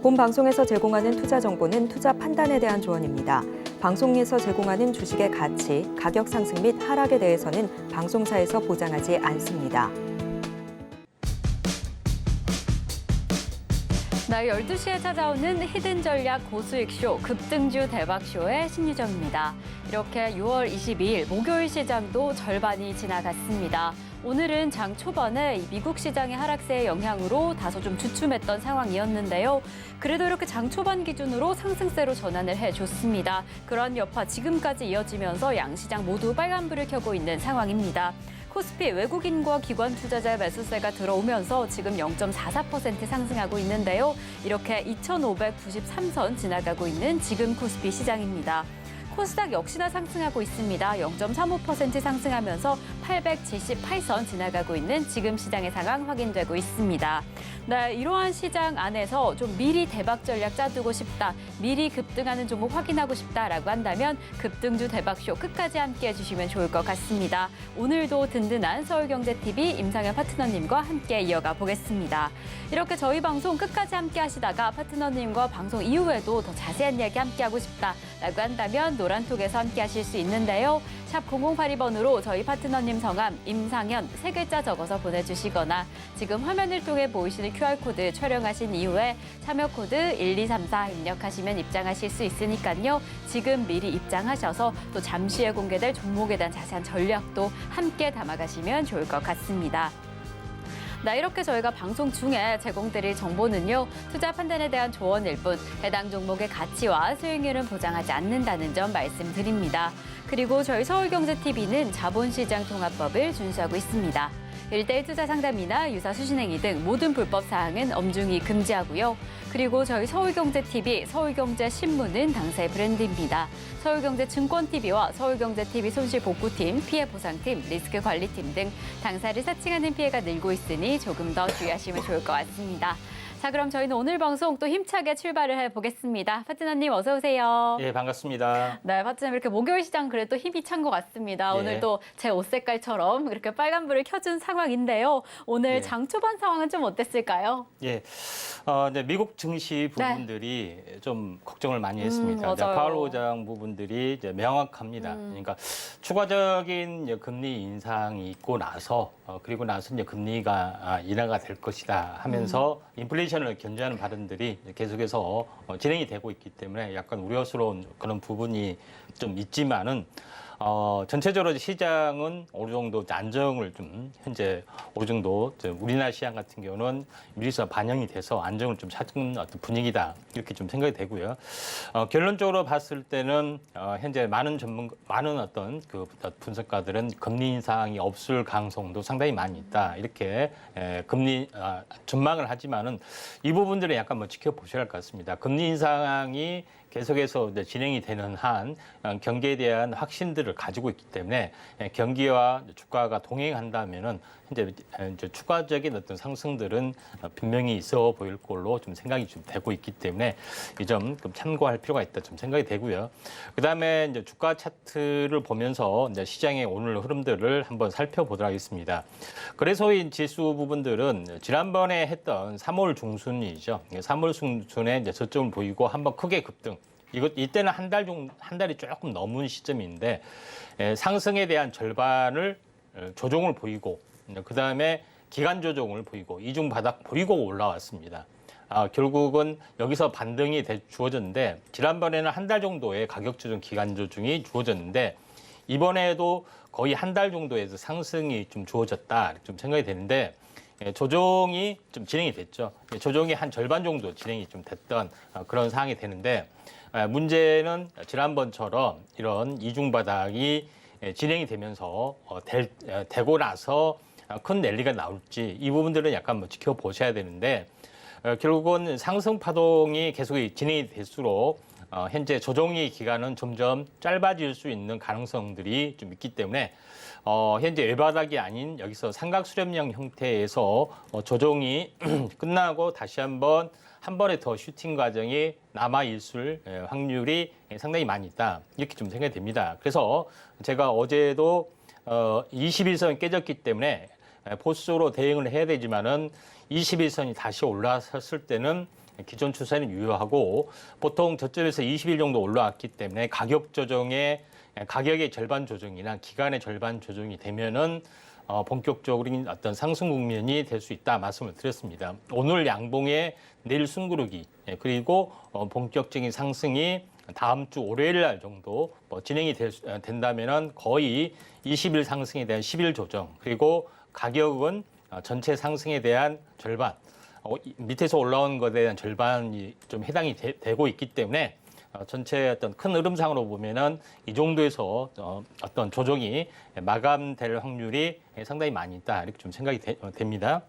본 방송에서 제공하는 투자 정보는 투자 판단에 대한 조언입니다. 방송에서 제공하는 주식의 가치, 가격 상승 및 하락에 대해서는 방송사에서 보장하지 않습니다. 나 12시에 찾아오는 히든 전략 고수익쇼 급등주 대박쇼의 신유정입니다. 이렇게 6월 22일 목요일 시장도 절반이 지나갔습니다. 오늘은 장 초반에 미국 시장의 하락세의 영향으로 다소 좀 주춤했던 상황이었는데요. 그래도 이렇게 장 초반 기준으로 상승세로 전환을 해줬습니다. 그런 여파 지금까지 이어지면서 양시장 모두 빨간불을 켜고 있는 상황입니다. 코스피 외국인과 기관 투자자 매수세가 들어오면서 지금 0.44% 상승하고 있는데요. 이렇게 2,593선 지나가고 있는 지금 코스피 시장입니다. 코스닥 역시나 상승하고 있습니다. 0.35% 상승하면서 878선 지나가고 있는 지금 시장의 상황 확인되고 있습니다. 네, 이러한 시장 안에서 좀 미리 대박 전략 짜두고 싶다, 미리 급등하는 종목 확인하고 싶다라고 한다면 급등주 대박쇼 끝까지 함께 해주시면 좋을 것 같습니다. 오늘도 든든한 서울경제TV 임상현 파트너님과 함께 이어가 보겠습니다. 이렇게 저희 방송 끝까지 함께 하시다가 파트너님과 방송 이후에도 더 자세한 이야기 함께 하고 싶다라고 한다면 노란톡에서 함께 하실 수 있는데요. 샵 0082번으로 저희 파트너님 성함 임상현 3글자 적어서 보내주시거나 지금 화면을 통해 보이시는 QR코드 촬영하신 이후에 참여 코드 1234 입력하시면 입장하실 수 있으니까요. 지금 미리 입장하셔서 또 잠시 후에 공개될 종목에 대한 자세한 전략도 함께 담아가시면 좋을 것 같습니다. 네, 이렇게 저희가 방송 중에 제공드릴 정보는요. 투자 판단에 대한 조언일 뿐 해당 종목의 가치와 수익률은 보장하지 않는다는 점 말씀드립니다. 그리고 저희 서울경제TV는 자본시장 통합법을 준수하고 있습니다. 1대1 투자 상담이나 유사 수신행위 등 모든 불법 사항은 엄중히 금지하고요. 그리고 저희 서울경제TV, 서울경제신문은 당사의 브랜드입니다. 서울경제증권TV와 서울경제TV 손실복구팀, 피해보상팀, 리스크관리팀 등 당사를 사칭하는 피해가 늘고 있으니 조금 더 주의하시면 좋을 것 같습니다. 자, 그럼 저희는 오늘 방송 또 힘차게 출발을 해보겠습니다. 파트너님 어서 오세요. 예, 반갑습니다. 네, 파트너님 이렇게 목요일 시장 그래도 힘이 찬 것 같습니다. 예. 오늘도 제 옷 색깔처럼 이렇게 빨간불을 켜준 상황인데요. 오늘 예. 장 초반 상황은 좀 어땠을까요? 예, 이제 미국 증시 부분들이 좀 걱정을 많이 했습니다. 이제 맞아요. 파월 의장 부분들이 이제 명확합니다. 그러니까 추가적인 이제 금리 인상이 있고 나서 그리고 나서 이제 금리가 인하가 될 것이다 하면서 인플레이션을 견제하는 발언들이 계속해서 진행이 되고 있기 때문에 약간 우려스러운 그런 부분이 좀 있지만은. 전체적으로 시장은 어느 정도 안정을 좀 현재 어느 정도 우리나라 시장 같은 경우는 미리서 반영이 돼서 안정을 좀 찾은 어떤 분위기다 이렇게 좀 생각이 되고요. 결론적으로 봤을 때는 현재 많은 어떤 그 분석가들은 금리 인상이 없을 가능성도 상당히 많이 있다 이렇게 금리 전망을 하지만은 이 부분들은 약간 뭐 지켜보셔야 할 것 같습니다. 금리 인상이 계속해서 진행이 되는 한 경기에 대한 확신들을 가지고 있기 때문에 경기와 주가가 동행한다면은 현재 추가적인 어떤 상승들은 분명히 있어 보일 걸로 좀 생각이 좀 되고 있기 때문에 이 점 참고할 필요가 있다 좀 생각이 되고요. 그다음에 이제 주가 차트를 보면서 이제 시장의 오늘 흐름들을 한번 살펴보도록 하겠습니다. 그래서인 지수 부분들은 지난번에 했던 3월 중순이죠. 3월 중순에 이제 저점을 보이고 한번 크게 급등. 이때는 한 달이 조금 넘은 시점인데 상승에 대한 절반을 조정을 보이고 그 다음에 기간 조정을 보이고 이중 바닥 보이고 올라왔습니다. 결국은 여기서 반등이 주어졌는데 지난번에는 한 달 정도의 가격 조정, 기간 조정이 주어졌는데 이번에도 거의 한 달 정도에서 상승이 좀 주어졌다 좀 생각이 되는데 조정이 좀 진행이 됐죠. 조정이 한 절반 정도 진행이 좀 됐던 그런 상황이 되는데 문제는 지난번처럼 이런 이중 바닥이 진행이 되면서 되고 나서 큰 랠리가 나올지 이 부분들은 약간 뭐 지켜보셔야 되는데 결국은 상승 파동이 계속 진행이 될수록 현재 조정의 기간은 점점 짧아질 수 있는 가능성들이 좀 있기 때문에 현재 외바닥이 아닌 여기서 삼각 수렴형 형태에서 조정이 끝나고 다시 한 번에 더 슈팅 과정이 남아 있을 확률이 상당히 많이 있다. 이렇게 좀 생각이 됩니다. 그래서 제가 어제도 21선이 깨졌기 때문에 보수적으로 대응을 해야 되지만은 21선이 다시 올라섰을 때는 기존 추세는 유효하고 보통 저점에서 20일 정도 올라왔기 때문에 가격의 절반 조정이나 기간의 절반 조정이 되면은 본격적으로 어떤 상승 국면이 될 수 있다 말씀을 드렸습니다. 오늘 양봉에 내일 숨구르기 그리고 본격적인 상승이 다음 주 월요일 날 정도 진행이 된다면은 거의 20일 상승에 대한 10일 조정 그리고 가격은 전체 상승에 대한 절반 밑에서 올라온 것에 대한 절반이 좀 해당이 되고 있기 때문에 전체 어떤 큰 흐름상으로 보면은 이 정도에서 어떤 조정이 마감될 확률이 상당히 많이 있다 이렇게 좀 생각이 됩니다.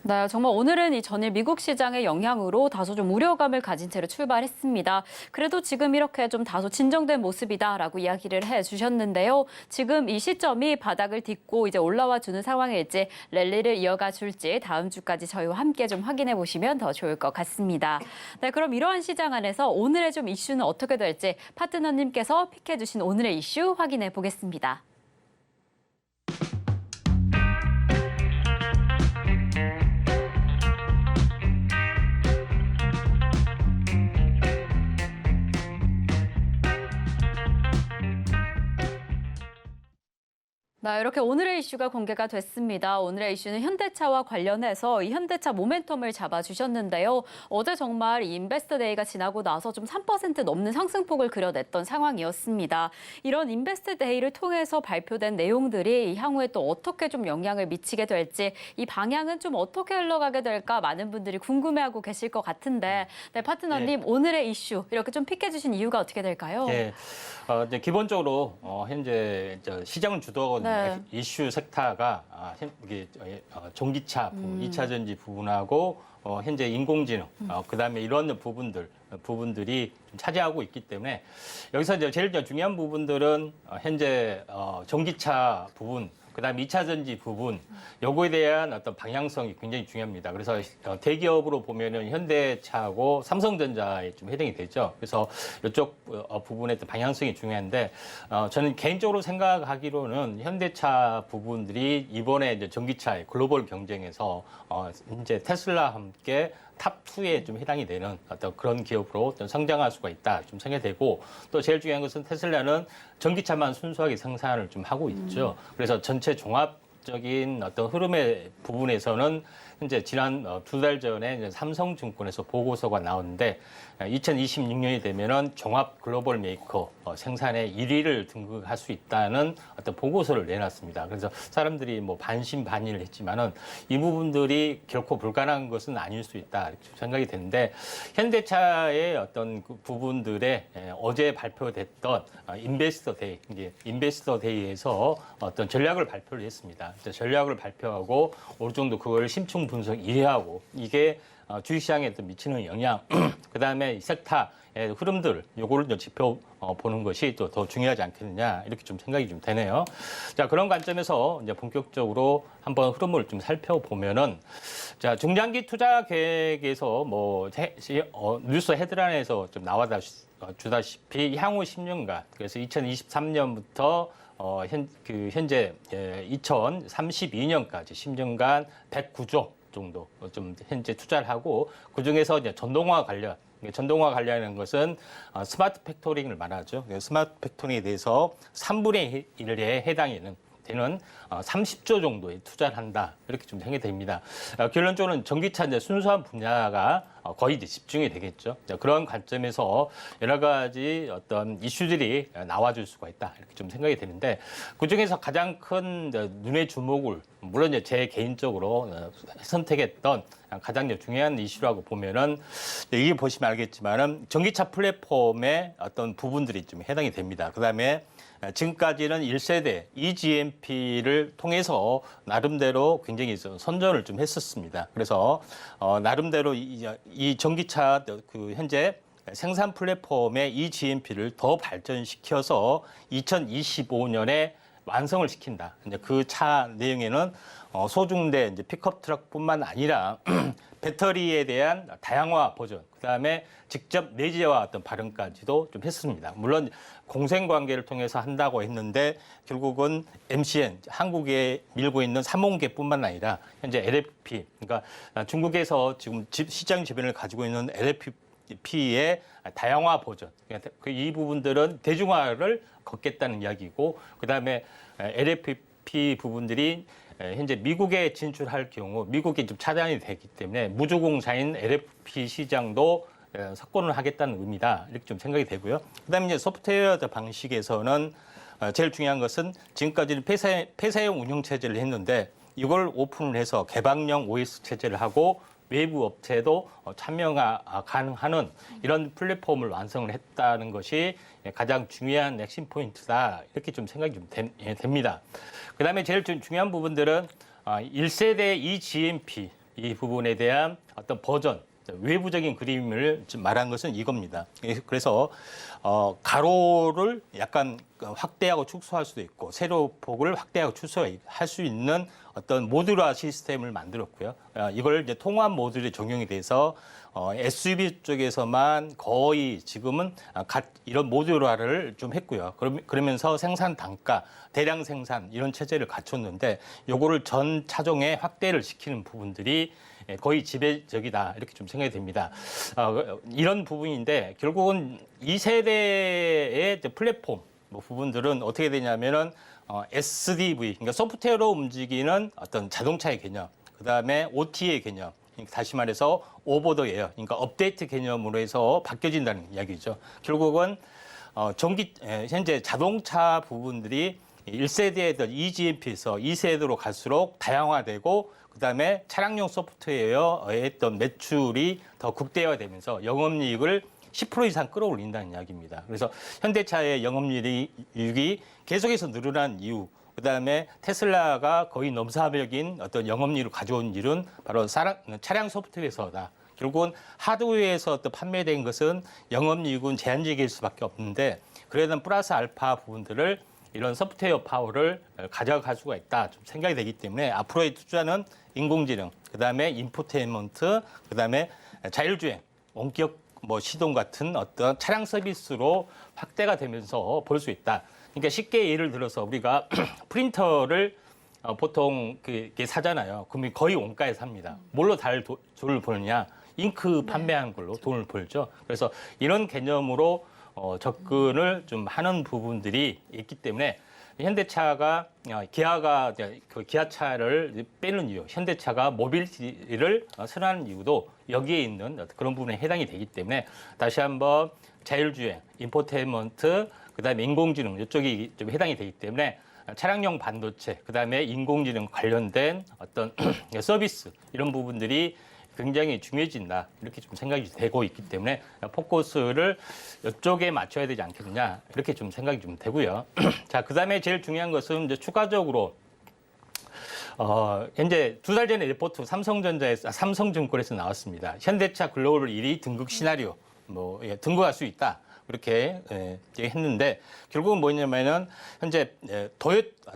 네, 정말 오늘은 이 전일 미국 시장의 영향으로 다소 좀 우려감을 가진 채로 출발했습니다. 그래도 지금 이렇게 좀 다소 진정된 모습이다라고 이야기를 해주셨는데요. 지금 이 시점이 바닥을 딛고 이제 올라와 주는 상황일지 랠리를 이어가 줄지 다음 주까지 저희와 함께 좀 확인해 보시면 더 좋을 것 같습니다. 네, 그럼 이러한 시장 안에서 오늘의 좀 이슈는 어떻게 될지 파트너님께서 픽해 주신 오늘의 이슈 확인해 보겠습니다. 네, 이렇게 오늘의 이슈가 공개가 됐습니다. 오늘의 이슈는 현대차와 관련해서 이 현대차 모멘텀을 잡아주셨는데요. 어제 정말 이 인베스터 데이가 지나고 나서 좀 3% 넘는 상승폭을 그려냈던 상황이었습니다. 이런 인베스터 데이를 통해서 발표된 내용들이 향후에 또 어떻게 좀 영향을 미치게 될지 이 방향은 좀 어떻게 흘러가게 될까 많은 분들이 궁금해하고 계실 것 같은데 네, 파트너님 오늘의 이슈 이렇게 좀 픽해 주신 이유가 어떻게 될까요? 예. 이제 기본적으로 현재 시장을 주도하고 있는 이슈 섹터가 이게 전기차 부분, 2차 전지 부분하고 현재 인공지능, 그다음에 이런 부분들이 좀 차지하고 있기 때문에 여기서 이제 제일 중요한 부분들은 현재 전기차 부분. 그다음 2차 전지 부분, 요거에 대한 어떤 방향성이 굉장히 중요합니다. 그래서 대기업으로 보면은 현대차하고 삼성전자에 좀 해당이 되죠. 그래서 이쪽 부분의 방향성이 중요한데, 저는 개인적으로 생각하기로는 현대차 부분들이 이번에 이제 전기차의 글로벌 경쟁에서 이제 테슬라와 함께 탑2에 좀 해당이 되는 어떤 그런 기업으로 좀 성장할 수가 있다 좀 생각이 되고 또 제일 중요한 것은 테슬라는 전기차만 순수하게 생산을 좀 하고 있죠. 그래서 전체 종합적인 어떤 흐름의 부분에서는 현재 지난 2달 전에 이제 삼성증권에서 보고서가 나오는데 2026년이 되면은 종합 글로벌 메이커 생산의 1위를 등극할 수 있다는 어떤 보고서를 내놨습니다. 그래서 사람들이 뭐 반신반의를 했지만은 이 부분들이 결코 불가능한 것은 아닐 수 있다 이렇게 생각이 되는데 현대차의 어떤 그 부분들의 어제 발표됐던 인베스터 데이에서 어떤 전략을 발표를 했습니다. 전략을 발표하고 어느 정도 그걸 심층 분석 1회하고 이게 주식시장에 미치는 영향, 그다음에 이 섹터의 흐름들, 요거를 지켜보는 것이 또 더 중요하지 않겠느냐, 이렇게 좀 생각이 좀 되네요. 자, 그런 관점에서 이제 본격적으로 한번 흐름을 좀 살펴보면은, 자, 중장기 투자 계획에서 뉴스 헤드라인에서 좀 주다시피 향후 10년간, 그래서 2023년부터 현재 2032년까지 10년간 109조 정도 좀 현재 투자를 하고 그중에서 이제 전동화 관련한 것은 스마트 팩토링을 말하죠. 스마트 팩토링에 대해서 3분의 1에 되는 30조 정도의 투자를 한다. 이렇게 좀 생각이 됩니다. 결론적으로는 전기차 이제 순수한 분야가 거의 이제 집중이 되겠죠. 그런 관점에서 여러 가지 어떤 이슈들이 나와줄 수가 있다. 이렇게 좀 생각이 되는데 그 중에서 가장 큰 눈의 주목을 물론 이제 제 개인적으로 선택했던 가장 중요한 이슈라고 보면은 이게 보시면 알겠지만은 전기차 플랫폼의 어떤 부분들이 좀 해당이 됩니다. 그다음에 지금까지는 1세대 eGMP를 통해서 나름대로 굉장히 선전을 좀 했었습니다. 그래서 나름대로 이 전기차 현재 생산 플랫폼의 eGMP를 더 발전시켜서 2025년에 완성을 시킨다. 이제 그 차 내용에는 소중대 이제 픽업 트럭뿐만 아니라 배터리에 대한 다양화 버전, 그다음에 직접 내재화 어떤 발언까지도 좀 했습니다. 물론 공생관계를 통해서 한다고 했는데 결국은 MCN, 한국에 밀고 있는 삼원계뿐만 아니라 현재 LFP, 그러니까 중국에서 지금 시장 지배를 가지고 있는 LFP의 다양화 버전, 그러니까 이 부분들은 대중화를 걷겠다는 이야기고, 그다음에 LFP 부분들이 현재 미국에 진출할 경우 미국이 좀 차단이 되기 때문에 무주공사인 LFP 시장도 석권을 하겠다는 의미다, 이렇게 좀 생각이 되고요. 그다음에 이제 소프트웨어 방식에서는 제일 중요한 것은 지금까지는 폐사형 운영 체제를 했는데 이걸 오픈을 해서 개방형 OS 체제를 하고 외부 업체도 참여가 가능하는 이런 플랫폼을 완성을 했다는 것이 가장 중요한 핵심 포인트다, 이렇게 좀 생각이 좀 됩니다. 그다음에 제일 중요한 부분들은 1세대 eGMP 이 부분에 대한 어떤 버전, 외부적인 그림을 지금 말한 것은 이겁니다. 그래서 가로를 약간 확대하고 축소할 수도 있고 세로폭을 확대하고 축소할 수 있는 어떤 모듈화 시스템을 만들었고요. 이걸 이제 통합 모듈에 적용이 돼서 SUV 쪽에서만 거의 지금은 이런 모듈화를 좀 했고요. 그러면서 생산 단가, 대량 생산 이런 체제를 갖췄는데 요거를 전 차종에 확대를 시키는 부분들이 거의 지배적이다, 이렇게 좀 생각이 됩니다. 이런 부분인데 결국은 2세대의 플랫폼 부분들은 어떻게 되냐면은 SDV, 그러니까 소프트웨어로 움직이는 어떤 자동차의 개념, 그다음에 OT의 개념, 다시 말해서 오버 더 에어, 그러니까 업데이트 개념으로 해서 바뀌어진다는 이야기죠. 결국은 현재 자동차 부분들이 1세대의 eGMP에서 2세대로 갈수록 다양화되고, 그다음에 차량용 소프트웨어의 어떤 매출이 더 극대화되면서 영업이익을 10% 이상 끌어올린다는 이야기입니다. 그래서 현대차의 영업이익이 계속해서 늘어난 이유, 그다음에 테슬라가 거의 넘사벽인 어떤 영업이익을 가져온 일은 바로 차량 소프트웨어에서다. 결국은 하드웨어에서 또 판매된 것은 영업이익은 제한적일 수밖에 없는데 그래도 플러스 알파 부분들을 이런 소프트웨어 파워를 가져갈 수가 있다, 좀 생각이 되기 때문에 앞으로의 투자는 인공지능, 그다음에 인포테인먼트, 그다음에 자율주행, 원격 시동 같은 어떤 차량 서비스로 확대가 되면서 볼 수 있다. 그러니까 쉽게 예를 들어서 우리가 프린터를 보통 그게 사잖아요. 그러면 거의 원가에 삽니다. 뭘로 돈을 벌느냐? 잉크 판매하는 걸로 돈을 벌죠. 그래서 이런 개념으로 접근을 좀 하는 부분들이 있기 때문에 현대차가 기아가 그 기아차를 빼는 이유, 현대차가 모빌리티를 선호하는 이유도 여기에 있는 그런 부분에 해당이 되기 때문에 다시 한번 자율주행, 인포테인먼트, 그다음에 인공지능 이쪽이 좀 해당이 되기 때문에 차량용 반도체, 그다음에 인공지능 관련된 어떤 서비스 이런 부분들이 굉장히 중요해진다, 이렇게 좀 생각이 되고 있기 때문에 포커스를 이쪽에 맞춰야 되지 않겠느냐, 이렇게 좀 생각이 좀 되고요. 자, 그다음에 제일 중요한 것은 이제 추가적으로 현재 2달 전에 리포트 삼성증권에서 나왔습니다. 현대차 글로벌 1위 등극 시나리오, 등극할 수 있다, 이렇게 했는데 결국은 뭐냐면은 현재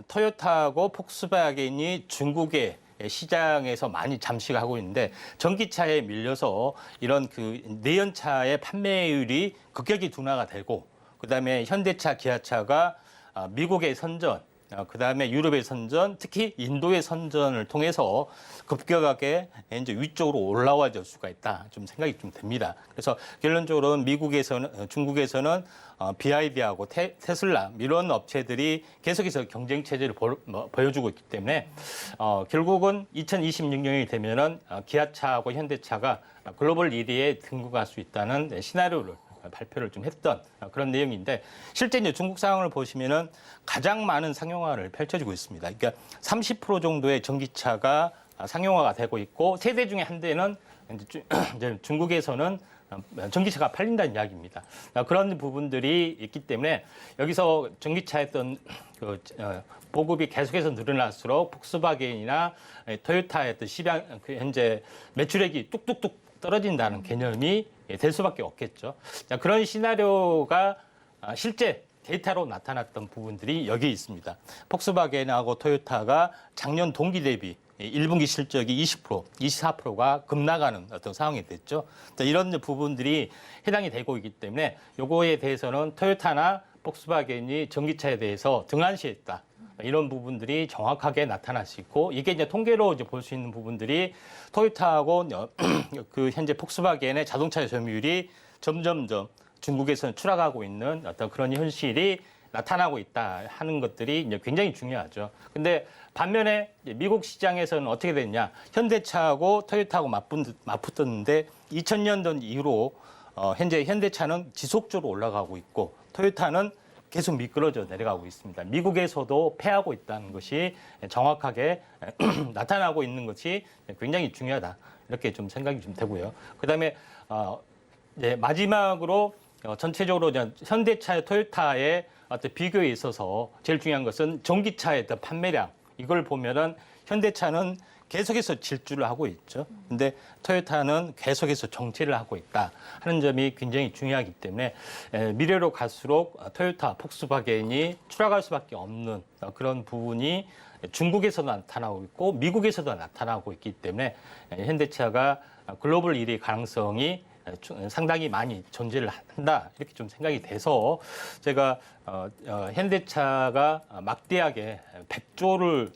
토요타하고 폭스바겐이 중국의 시장에서 많이 잠식하고 있는데 전기차에 밀려서 이런 그 내연차의 판매율이 급격히 둔화가 되고, 그다음에 현대차, 기아차가 미국의 선전, 그다음에 유럽의 선전, 특히 인도의 선전을 통해서 급격하게 이제 위쪽으로 올라와 줄 수가 있다, 좀 생각이 좀 됩니다. 그래서 결론적으로는 중국에서는 BYD하고 테슬라 이런 업체들이 계속해서 경쟁 체제를 보여주고 있기 때문에 결국은 2026년이 되면은 기아차하고 현대차가 글로벌 1위에 등극할 수 있다는 시나리오를 발표를 좀 했던 그런 내용인데, 실제 이제 중국 상황을 보시면은 가장 많은 상용화를 펼쳐지고 있습니다. 그러니까 30% 정도의 전기차가 상용화가 되고 있고, 세대 중에 한 대는 이제 중국에서는 전기차가 팔린다는 이야기입니다. 그런 부분들이 있기 때문에 여기서 전기차의 어떤 보급이 계속해서 늘어날수록 폭스바겐이나 토요타의 어떤 시장 현재 매출액이 뚝뚝뚝 떨어진다는 개념이 될 수밖에 없겠죠. 자, 그런 시나리오가 실제 데이터로 나타났던 부분들이 여기 있습니다. 폭스바겐하고 토요타가 작년 동기 대비 1분기 실적이 20%, 24%가 급나가는 어떤 상황이 됐죠. 이런 부분들이 해당이 되고 있기 때문에 요거에 대해서는 토요타나 폭스바겐이 전기차에 대해서 등한시했다. 이런 부분들이 정확하게 나타날 수 있고 이게 이제 통계로 이제 볼 수 있는 부분들이 토요타하고 그 현재 폭스바겐의 자동차 점유율이 점점점 중국에서는 추락하고 있는 어떤 그런 현실이 나타나고 있다 하는 것들이 이제 굉장히 중요하죠. 근데 반면에 미국 시장에서는 어떻게 됐냐? 현대차하고 토요타하고 맞붙었는데 2000년도 이후로 현재 현대차는 지속적으로 올라가고 있고 토요타는 계속 미끄러져 내려가고 있습니다. 미국에서도 패하고 있다는 것이 정확하게 나타나고 있는 것이 굉장히 중요하다. 이렇게 좀 생각이 좀 되고요. 그다음에 마지막으로 전체적으로 현대차의 토요타의 어떤 비교에 있어서 제일 중요한 것은 전기차의 어떤 판매량. 이걸 보면은 현대차는 계속해서 질주를 하고 있죠. 근데 토요타는 계속해서 정체를 하고 있다 하는 점이 굉장히 중요하기 때문에 미래로 갈수록 토요타, 폭스바겐이 추락할 수밖에 없는 그런 부분이 중국에서도 나타나고 있고 미국에서도 나타나고 있기 때문에 현대차가 글로벌 1위 가능성이 상당히 많이 존재를 한다 이렇게 좀 생각이 돼서 제가 현대차가 막대하게 100조를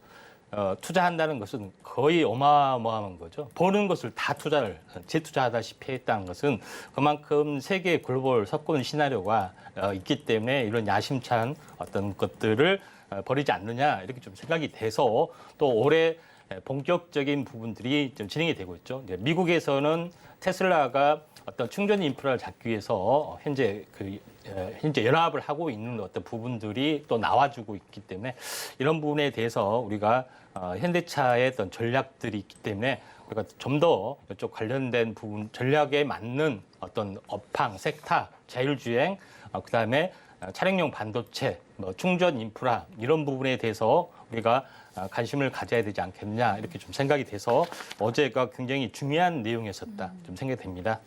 투자한다는 것은 거의 어마어마한 거죠. 버는 것을 다 재투자하다시피 했다는 것은 그만큼 세계 글로벌 석권 시나리오가 있기 때문에 이런 야심찬 어떤 것들을 버리지 않느냐 이렇게 좀 생각이 돼서 또 올해 본격적인 부분들이 좀 진행이 되고 있죠. 이제 미국에서는 테슬라가 어떤 충전 인프라를 잡기 위해서 현재 연합을 하고 있는 어떤 부분들이 또 나와주고 있기 때문에 이런 부분에 대해서 우리가 현대차의 어떤 전략들이 있기 때문에 우리가 좀 더 이쪽 관련된 부분 전략에 맞는 어떤 업황, 섹터, 자율주행, 그다음에 차량용 반도체, 충전 인프라 이런 부분에 대해서 우리가 관심을 가져야 되지 않겠느냐 이렇게 좀 생각이 돼서 어제가 굉장히 중요한 내용이었었다 좀 생각이 됩니다.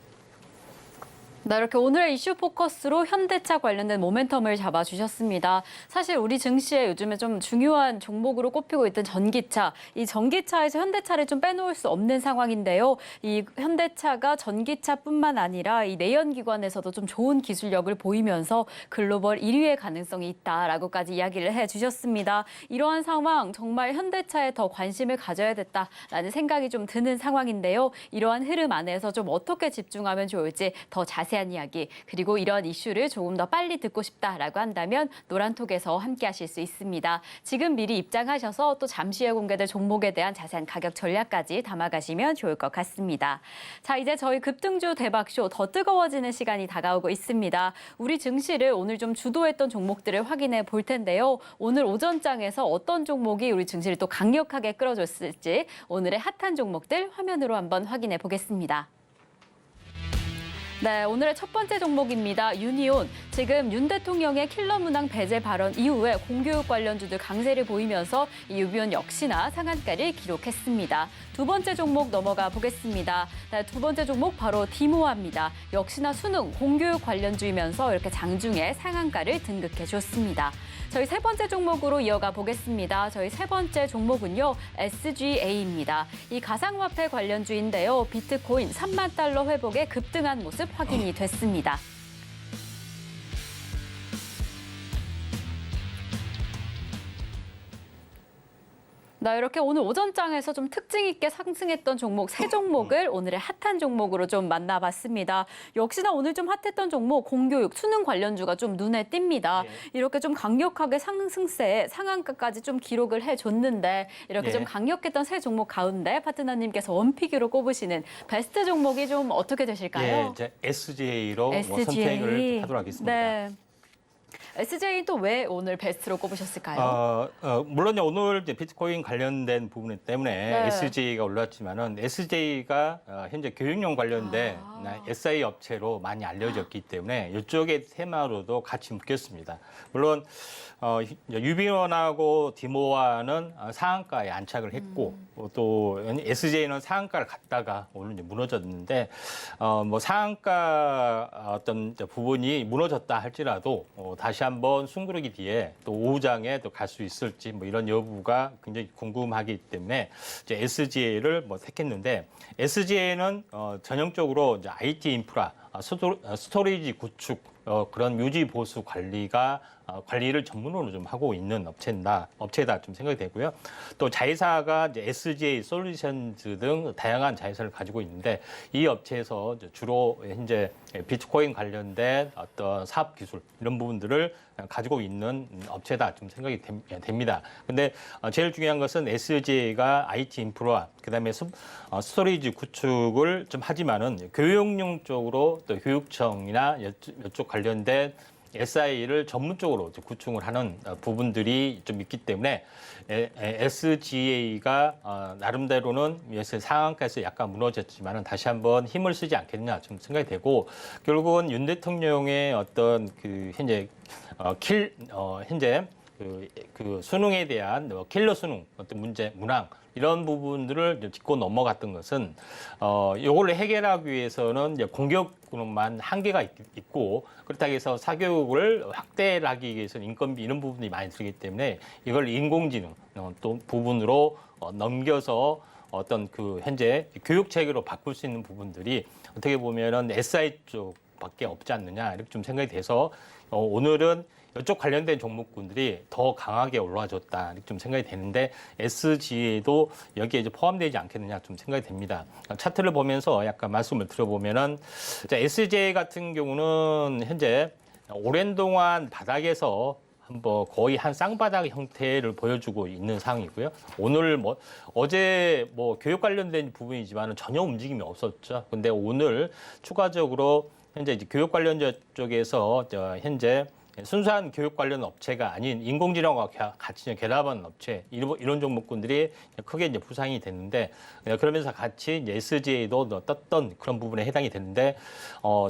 네, 이렇게 오늘의 이슈 포커스로 현대차 관련된 모멘텀을 잡아주셨습니다. 사실 우리 증시에 요즘에 좀 중요한 종목으로 꼽히고 있던 전기차, 이 전기차에서 현대차를 좀 빼놓을 수 없는 상황인데요. 이 현대차가 전기차뿐만 아니라 이 내연기관에서도 좀 좋은 기술력을 보이면서 글로벌 1위의 가능성이 있다라고까지 이야기를 해주셨습니다. 이러한 상황 정말 현대차에 더 관심을 가져야겠다라는 생각이 좀 드는 상황인데요. 이러한 흐름 안에서 좀 어떻게 집중하면 좋을지 더 자세한 이야기 그리고 이런 이슈를 조금 더 빨리 듣고 싶다라고 한다면 노란톡에서 함께하실 수 있습니다. 지금 미리 입장하셔서 또 잠시 후에 공개될 종목에 대한 자세한 가격 전략까지 담아가시면 좋을 것 같습니다. 자, 이제 저희 급등주 대박쇼 더 뜨거워지는 시간이 다가오고 있습니다. 우리 증시를 오늘 좀 주도했던 종목들을 확인해 볼 텐데요. 오늘 오전장에서 어떤 종목이 우리 증시를 또 강력하게 끌어줬을지 오늘의 핫한 종목들 화면으로 한번 확인해 보겠습니다. 네, 오늘의 첫 번째 종목입니다. 유니온. 지금 윤 대통령의 킬러 문항 배제 발언 이후에 공교육 관련주들 강세를 보이면서 이 유비온 역시나 상한가를 기록했습니다. 두 번째 종목 넘어가 보겠습니다. 네, 두 번째 종목 바로 디모아입니다. 역시나 수능, 공교육 관련주이면서 이렇게 장중에 상한가를 등극해 줬습니다. 저희 세 번째 종목으로 이어가 보겠습니다. 저희 세 번째 종목은요, SGA입니다. 이 가상화폐 관련주인데요. 비트코인 3만 달러 회복에 급등한 모습 확인이 됐습니다. 네, 이렇게 오늘 오전장에서 좀 특징 있게 상승했던 종목 세 종목을 오늘의 핫한 종목으로 좀 만나봤습니다. 역시나 오늘 좀 핫했던 종목 공교육, 수능 관련주가 좀 눈에 띕니다. 이렇게 좀 강력하게 상승세에 상한가까지 좀 기록을 해줬는데 이렇게 좀 강력했던 세 종목 가운데 파트너님께서 원픽으로 꼽으시는 베스트 종목이 좀 어떻게 되실까요? 이제 SGA로 선택을 하도록 하겠습니다. 네. SJ 또 왜 오늘 베스트로 꼽으셨을까요? 물론 오늘 이제 비트코인 관련된 부분 때문에 SJ가 올랐지만은 SJ가 현재 교육용 관련된 SI 업체로 많이 알려졌기 때문에 이쪽의 테마로도 같이 묶였습니다. 물론 유비원하고 디모아는 상한가에 안착을 했고 또 SJ는 상한가를 갔다가 오늘 이제 무너졌는데 뭐 상한가 어떤 부분이 무너졌다 할지라도 다시 한번 숨고르기 뒤에 또 5장에 또 갈 수 있을지 뭐 이런 여부가 굉장히 궁금하기 때문에 이제 SGA를 뭐 택했는데 SGA는 전형적으로 이제 IT 인프라, 스토리지 구축 그런 유지 보수 관리를 전문으로 좀 하고 있는 업체다 좀 생각이 되고요. 또 자회사가 이제 SGA 솔루션즈 등 다양한 자회사를 가지고 있는데 이 업체에서 주로 현재 비트코인 관련된 어떤 사업 기술 이런 부분들을 가지고 있는 업체다 좀 생각이 됩니다. 근데 제일 중요한 것은 SGA가 IT 인프라 그다음에 스토리지 구축을 좀 하지만은 교육용 쪽으로 또 교육청이나 이쪽 관련된 SI를 전문적으로 구축을 하는 부분들이 좀 있기 때문에 SGA가 나름대로는 상한가에서 약간 무너졌지만은 다시 한번 힘을 쓰지 않겠냐 좀 생각이 되고 결국은 윤 대통령의 어떤 그 현재 현재 그 수능에 대한 킬러 수능 어떤 문제 문항 이런 부분들을 짚고 넘어갔던 것은 이걸 해결하기 위해서는 이제 공격으로만 한계가 있고 그렇다고 해서 사교육을 확대하기 위해서는 인건비 이런 부분이 많이 들기 때문에 이걸 인공지능 또 부분으로 넘겨서 어떤 그 현재 교육 체계로 바꿀 수 있는 부분들이 어떻게 보면은 SI 쪽밖에 없지 않느냐 이렇게 좀 생각이 돼서 오늘은 이쪽 관련된 종목군들이 더 강하게 올라와줬다 이렇게 좀 생각이 되는데 SGA도 여기에 이제 포함되지 않겠느냐 좀 생각이 됩니다. 차트를 보면서 약간 말씀을 드려보면은 SGA 같은 경우는 현재 오랜 동안 바닥에서 한번 거의 한 쌍바닥 형태를 보여주고 있는 상황이고요. 오늘 어제 교육 관련된 부분이지만 전혀 움직임이 없었죠. 근데 오늘 추가적으로 현재 이제 교육 관련 쪽에서 현재 순수한 교육 관련 업체가 아닌 인공지능과 같이 결합한 업체 이런 종목군들이 크게 이제 부상이 됐는데 그러면서 같이 이제 SGA도 떴던 그런 부분에 해당이 됐는데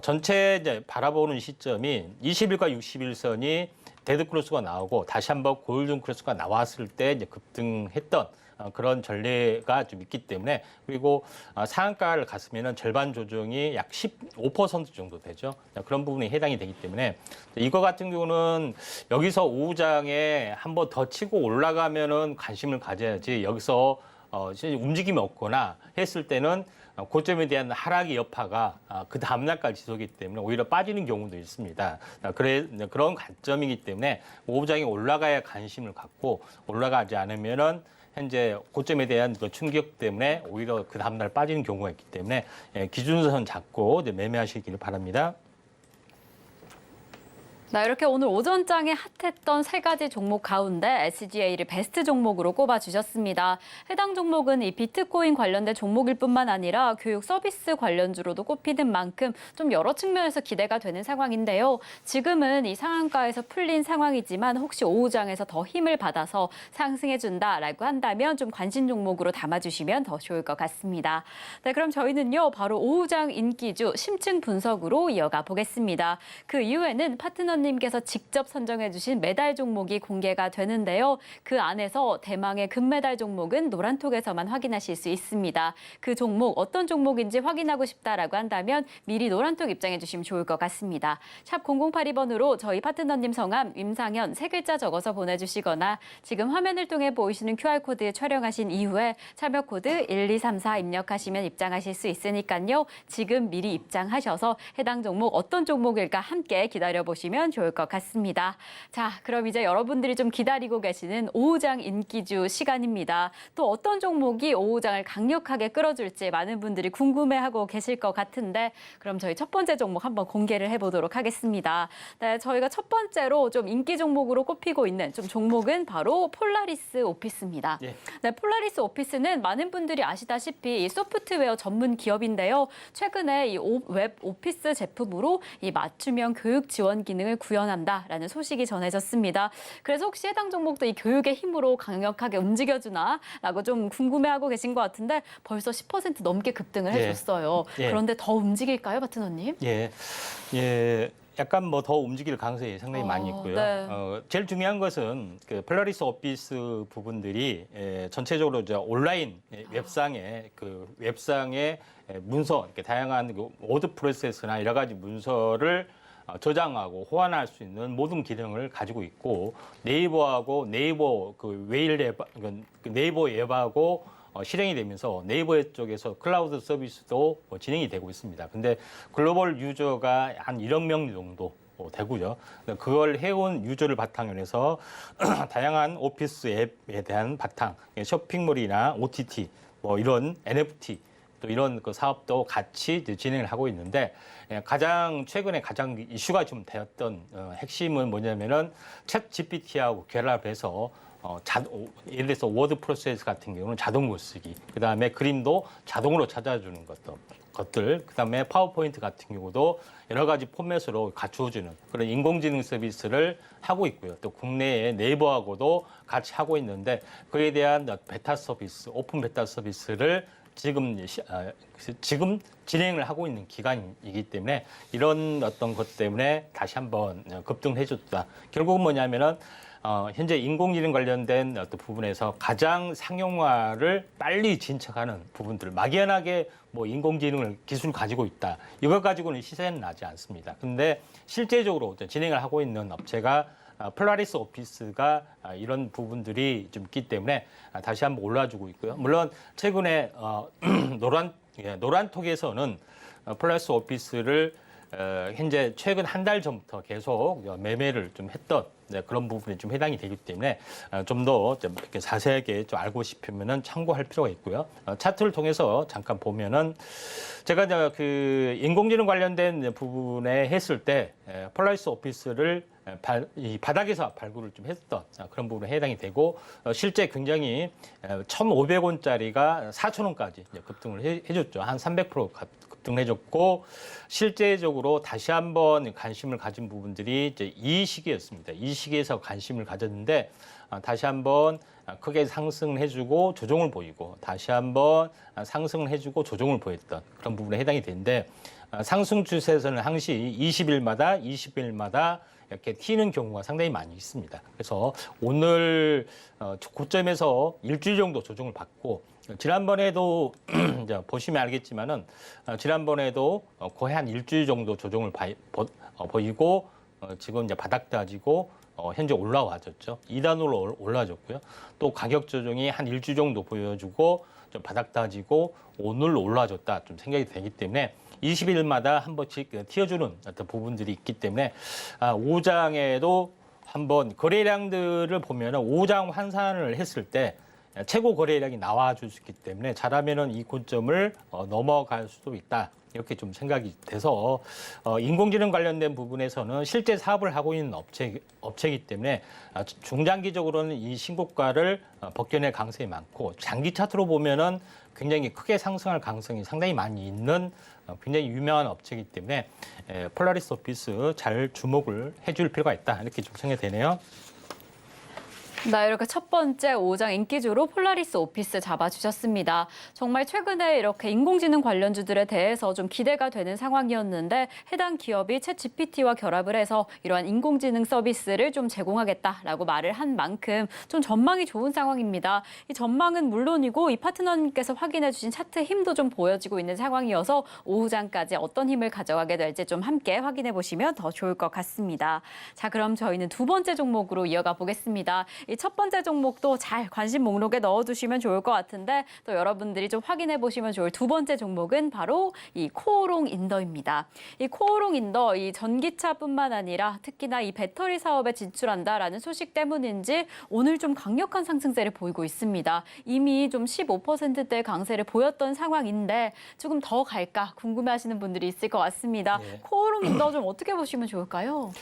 전체 이제 바라보는 시점이 20일과 60일선이 데드 크로스가 나오고 다시 한번 골든 크로스가 나왔을 때 이제 급등했던 그런 전례가 좀 있기 때문에 그리고 상한가를 갔으면은 절반 조정이 약 15% 정도 되죠. 그런 부분이 해당이 되기 때문에 이거 같은 경우는 여기서 오후장에 한번 더 치고 올라가면은 관심을 가져야지 여기서 움직임이 없거나 했을 때는 고점에 대한 하락의 여파가 그 다음날까지 지속이기 때문에 오히려 빠지는 경우도 있습니다. 그런 관점이기 때문에 오후장에 올라가야 관심을 갖고 올라가지 않으면은 현재 고점에 대한 그 충격 때문에 오히려 그 다음날 빠지는 경우가 있기 때문에 기준선 잡고 매매하시기를 바랍니다. 네, 이렇게 오늘 오전장에 핫했던 세 가지 종목 가운데 SGA를 베스트 종목으로 꼽아주셨습니다. 해당 종목은 이 비트코인 관련된 종목일 뿐만 아니라 교육 서비스 관련주로도 꼽히는 만큼 좀 여러 측면에서 기대가 되는 상황인데요. 지금은 이 상한가에서 풀린 상황이지만 혹시 오후장에서 더 힘을 받아서 상승해준다라고 한다면 좀 관심 종목으로 담아주시면 더 좋을 것 같습니다. 네, 그럼 저희는요, 바로 오후장 인기주 심층 분석으로 이어가 보겠습니다. 그 이후에는 파트너님께서 직접 선정해주신 메달 종목이 공개가 되는데요. 그 안에서 대망의 금메달 종목은 노란톡에서만 확인하실 수 있습니다. 그 종목 어떤 종목인지 확인하고 싶다라고 한다면 미리 노란톡 입장해 주시면 좋을 것 같습니다. 샵 0082번으로 저희 파트너님 성함 임상현 세 글자 적어서 보내주시거나 지금 화면을 통해 보이시는 QR코드 촬영하신 이후에 참여 코드 1234 입력하시면 입장하실 수 있으니까요. 지금 미리 입장하셔서 해당 종목 어떤 종목일까 함께 기다려보시면 좋을 것 같습니다. 자, 그럼 이제 여러분들이 좀 기다리고 계시는 오후장 인기주 시간입니다. 또 어떤 종목이 오후장을 강력하게 끌어줄지 많은 분들이 궁금해하고 계실 것 같은데 그럼 저희 첫 번째 종목 한번 공개를 해보도록 하겠습니다. 네, 저희가 첫 번째로 좀 인기 종목으로 꼽히고 있는 좀 종목은 바로 폴라리스 오피스입니다. 예. 네, 폴라리스 오피스는 많은 분들이 아시다시피 이 소프트웨어 전문 기업인데요. 최근에 이 웹 오피스 제품으로 이 맞춤형 교육 지원 기능을 구현한다라는 소식이 전해졌습니다. 그래서 혹시 해당 종목도 이 교육의 힘으로 강력하게 움직여주나라고 좀 궁금해하고 계신 것 같은데 벌써 10% 넘게 급등을 해줬어요. 예. 그런데 더 움직일까요, 파트너님? 예. 약간 더 움직일 가능성이 상당히 많이 있고요. 네. 제일 중요한 것은 그 폴라리스 오피스 부분들이 전체적으로 이제 온라인 웹상에 문서, 이렇게 다양한 그 워드 프로세스나 여러 가지 문서를 저장하고 호환할 수 있는 모든 기능을 가지고 있고 네이버하고 네이버 그 웨일 앱, 그 네이버 앱하고 실행이 되면서 네이버 쪽에서 클라우드 서비스도 진행이 되고 있습니다. 근데 글로벌 유저가 한 1억 명 정도 되고요. 그걸 해온 유저를 바탕으로 해서 다양한 오피스 앱에 대한 바탕, 쇼핑몰이나 OTT, 뭐 이런 NFT 또 이런 그 사업도 같이 진행을 하고 있는데 가장 최근에 가장 이슈가 좀 되었던 핵심은 뭐냐면은 챗 GPT하고 결합해서 예를 들어서 워드 프로세스 같은 경우는 자동 글쓰기, 그 다음에 그림도 자동으로 찾아주는 것들, 그 다음에 파워포인트 같은 경우도 여러 가지 포맷으로 갖추어주는 그런 인공지능 서비스를 하고 있고요. 또 국내에 네이버하고도 같이 하고 있는데 그에 대한 베타 서비스, 오픈 베타 서비스를 지금 진행을 하고 있는 기간이기 때문에 이런 어떤 것 때문에 다시 한번 급등해줬다. 결국은 뭐냐면은 현재 인공지능 관련된 어떤 부분에서 가장 상용화를 빨리 진척하는 부분들, 막연하게 뭐 인공지능을 기술 가지고 있다. 이것 가지고는 시세는 나지 않습니다. 근데 실제적으로 진행을 하고 있는 업체가 폴라리스 오피스가 이런 부분들이 좀 있기 때문에 다시 한번 올라주고 있고요. 물론 최근에 노란톡에서는 폴라리스 오피스를 현재 최근 한 달 전부터 계속 매매를 좀 했던 그런 부분이 좀 해당이 되기 때문에 좀 더 이렇게 자세하게 좀 알고 싶으면은 참고할 필요가 있고요. 차트를 통해서 잠깐 보면은 제가 이제 그 인공지능 관련된 부분에 했을 때 폴라리스 오피스를 이 바닥에서 발굴을 좀 했던 그런 부분에 해당이 되고 실제 굉장히 1,500원짜리가 4,000원까지 급등을 해줬죠. 한 300% 급등해줬고 실제적으로 다시 한번 관심을 가진 부분들이 이제 이 시기였습니다. 이 시기에서 관심을 가졌는데 다시 한번 크게 상승을 해주고 조정을 보이고 다시 한번 상승을 해주고 조정을 보였던 그런 부분에 해당이 되는데 상승 추세에서는 항시 20일마다 이렇게 튀는 경우가 상당히 많이 있습니다. 그래서 오늘 고점에서 일주일 정도 조정을 받고 지난번에도 이제 보시면 알겠지만은 지난번에도 거의 한 일주일 정도 조정을 보이고 지금 이제 바닥 다지고 현재 올라와졌죠. 2단으로 올라졌고요. 또 가격 조정이 한 일주일 정도 보여주고 좀 바닥 다지고 오늘 올라졌다 좀 생각이 되기 때문에 20일마다 한 번씩 튀어주는 어떤 부분들이 있기 때문에 5장에도 한번 거래량들을 보면은 5장 환산을 했을 때 최고 거래량이 나와줄 수 있기 때문에 잘하면은 이 고점을 넘어갈 수도 있다. 이렇게 좀 생각이 돼서 인공지능 관련된 부분에서는 실제 사업을 하고 있는 업체이기 때문에 중장기적으로는 이 신고가를 벗겨낼 가능성이 많고 장기 차트로 보면은 굉장히 크게 상승할 가능성이 상당히 많이 있는 굉장히 유명한 업체이기 때문에 폴라리스 오피스 잘 주목을 해줄 필요가 있다. 이렇게 좀 생각이 되네요. 네, 이렇게 첫 번째 5장 인기주로 폴라리스 오피스 잡아주셨습니다. 정말 최근에 이렇게 인공지능 관련주들에 대해서 좀 기대가 되는 상황이었는데 해당 기업이 챗 GPT와 결합을 해서 이러한 인공지능 서비스를 좀 제공하겠다라고 말을 한 만큼 좀 전망이 좋은 상황입니다. 이 전망은 물론이고 이 파트너님께서 확인해 주신 차트 힘도 좀 보여지고 있는 상황이어서 오후장까지 어떤 힘을 가져가게 될지 좀 함께 확인해 보시면 더 좋을 것 같습니다. 자, 그럼 저희는 두 번째 종목으로 이어가 보겠습니다. 이 첫 번째 종목도 잘 관심 목록에 넣어두시면 좋을 것 같은데 또 여러분들이 좀 확인해 보시면 좋을 두 번째 종목은 바로 이 코오롱 인더입니다. 이 코오롱 인더 이 전기차뿐만 아니라 특히나 이 배터리 사업에 진출한다라는 소식 때문인지 오늘 좀 강력한 상승세를 보이고 있습니다. 이미 좀 15%대 강세를 보였던 상황인데 조금 더 갈까 궁금해하시는 분들이 있을 것 같습니다. 네. 코오롱 인더 좀 어떻게 보시면 좋을까요?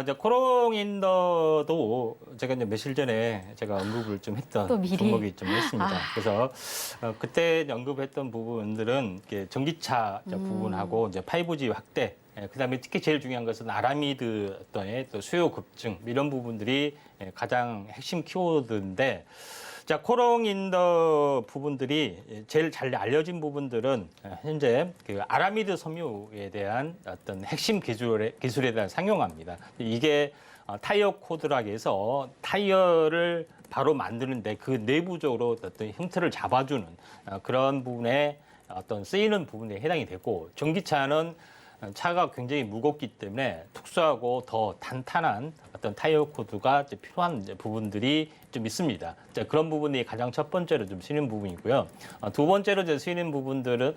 이제 코오롱 인더도 제가 이제 며칠 전에 제가 언급을 좀 했던 또 미리? 종목이 좀 했습니다. 그래서 그때 언급했던 부분들은 이렇게 전기차 부분하고 이제 5G 확대, 그다음에 특히 제일 중요한 것은 아라미드 어떤 또 수요 급증 이런 부분들이 가장 핵심 키워드인데. 자, 코오롱 인더 부분들이 제일 잘 알려진 부분들은 현재 그 아라미드 섬유에 대한 어떤 핵심 기술에 대한 상용화입니다. 이게 타이어 코드라고 해서 타이어를 바로 만드는데 그 내부적으로 어떤 형태를 잡아주는 그런 부분에 어떤 쓰이는 부분에 해당이 되고 전기차는 차가 굉장히 무겁기 때문에 특수하고 더 탄탄한 어떤 타이어 코드가 이제 필요한 이제 부분들이 좀 있습니다. 자, 그런 부분이 가장 첫 번째로 좀 쓰이는 부분이고요. 두 번째로 이제 쓰이는 부분들은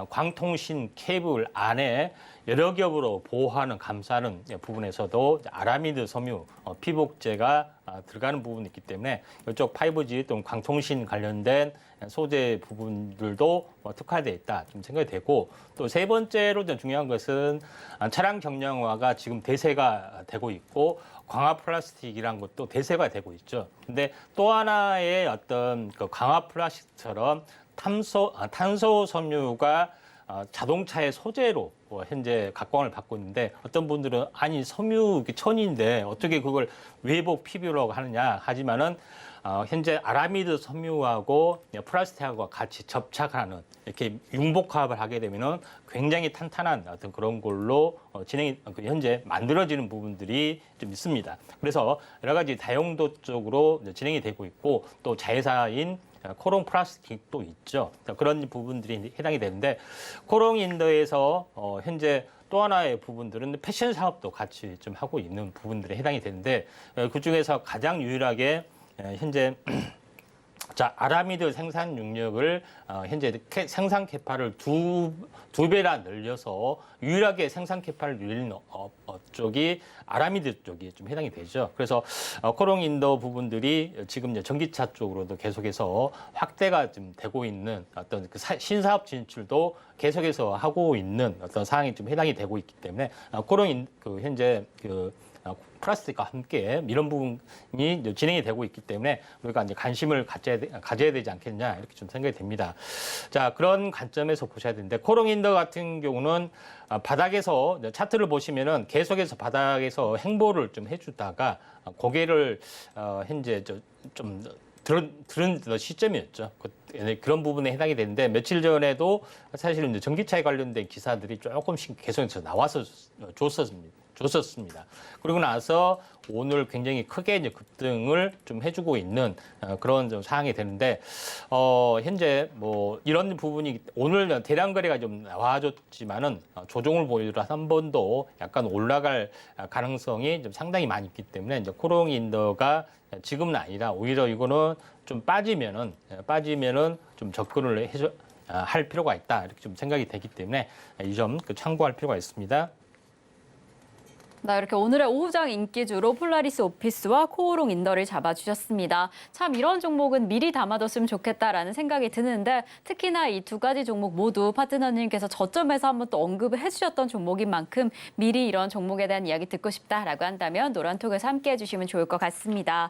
광통신 케이블 안에 여러 겹으로 보호하는 감싸는 부분에서도 아라미드 섬유 피복제가 들어가는 부분이 있기 때문에 이쪽 5G 또는 광통신 관련된 소재 부분들도 특화되어 있다 좀 생각이 되고, 또 세 번째로 중요한 것은 차량 경량화가 지금 대세가 되고 있고 광화 플라스틱이란 것도 대세가 되고 있죠. 근데 또 하나의 어떤 그 광화 플라스틱처럼 탄소 섬유가 자동차의 소재로 현재 각광을 받고 있는데, 어떤 분들은 아니 섬유 천인데 어떻게 그걸 외복 PB라고 하느냐 하지만은 현재 아라미드 섬유하고 플라스틱하고 같이 접착하는 이렇게 융복합을 하게 되면은 굉장히 탄탄한 어떤 그런 걸로 현재 만들어지는 부분들이 좀 있습니다. 그래서 여러 가지 다용도 쪽으로 진행이 되고 있고, 또 자회사인 코롱 플라스틱도 있죠. 그런 부분들이 해당이 되는데, 코롱 인더에서 현재 또 하나의 부분들은 패션 사업도 같이 좀 하고 있는 부분들이 해당이 되는데, 그 중에서 가장 유일하게 현재 아라미드 생산 능력을 현재 생산 캐파를 두 배나 늘려서 유일하게 생산 캐파를 늘리는 쪽이 아라미드 쪽이 좀 해당이 되죠. 그래서 코롱 인더 부분들이 지금 이제 전기차 쪽으로도 계속해서 확대가 좀 되고 있는 어떤 그 신사업 진출도 계속해서 하고 있는 어떤 사항이 좀 해당이 되고 있기 때문에 코롱 현재 플라스틱과 함께 이런 부분이 진행이 되고 있기 때문에 우리가 이제 관심을 가져야 되지 않겠냐 이렇게 좀 생각이 됩니다. 자, 그런 관점에서 보셔야 되는데, 코롱 인더 같은 경우는 바닥에서 차트를 보시면은 계속해서 바닥에서 행보를 좀 해주다가 고개를 현재 좀 들은 시점이었죠. 그런 부분에 해당이 되는데, 며칠 전에도 사실은 이제 전기차에 관련된 기사들이 조금씩 계속해서 나와서 줬었습니다. 그리고 나서 오늘 굉장히 크게 이제 급등을 좀 해주고 있는 그런 좀 상황이 되는데, 현재 뭐 이런 부분이 오늘 대량 거래가 좀 나와줬지만은 조정을 보이더라 한 번 더 약간 올라갈 가능성이 좀 상당히 많이 있기 때문에 이제 코롱 인더가 지금은 아니라 오히려 이거는 좀 빠지면은 좀 접근을 할 필요가 있다 이렇게 좀 생각이 되기 때문에 이 점 참고할 필요가 있습니다. 이렇게 오늘의 오후장 인기주로 폴라리스 오피스와 코오롱 인더를 잡아주셨습니다. 참 이런 종목은 미리 담아뒀으면 좋겠다라는 생각이 드는데, 특히나 이 두 가지 종목 모두 파트너님께서 저점에서 한번 또 언급을 해주셨던 종목인 만큼 미리 이런 종목에 대한 이야기 듣고 싶다라고 한다면 노란톡에서 함께해 주시면 좋을 것 같습니다.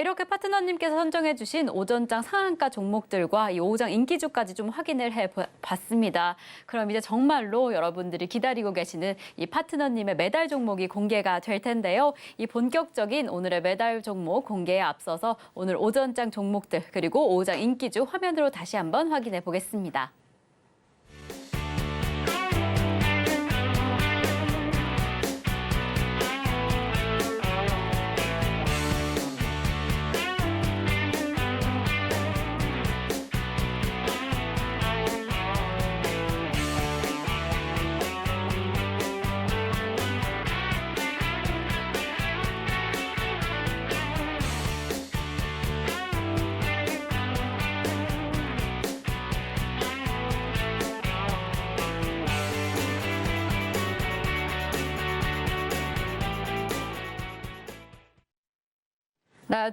이렇게 파트너님께서 선정해주신 오전장 상한가 종목들과 이 오후장 인기주까지 좀 확인을 해봤습니다. 그럼 이제 정말로 여러분들이 기다리고 계시는 이 파트너님의 매달 종목이 공개가 될 텐데요. 이 본격적인 오늘의 매달 종목 공개에 앞서서 오늘 오전장 종목들 그리고 오후장 인기주 화면으로 다시 한번 확인해 보겠습니다.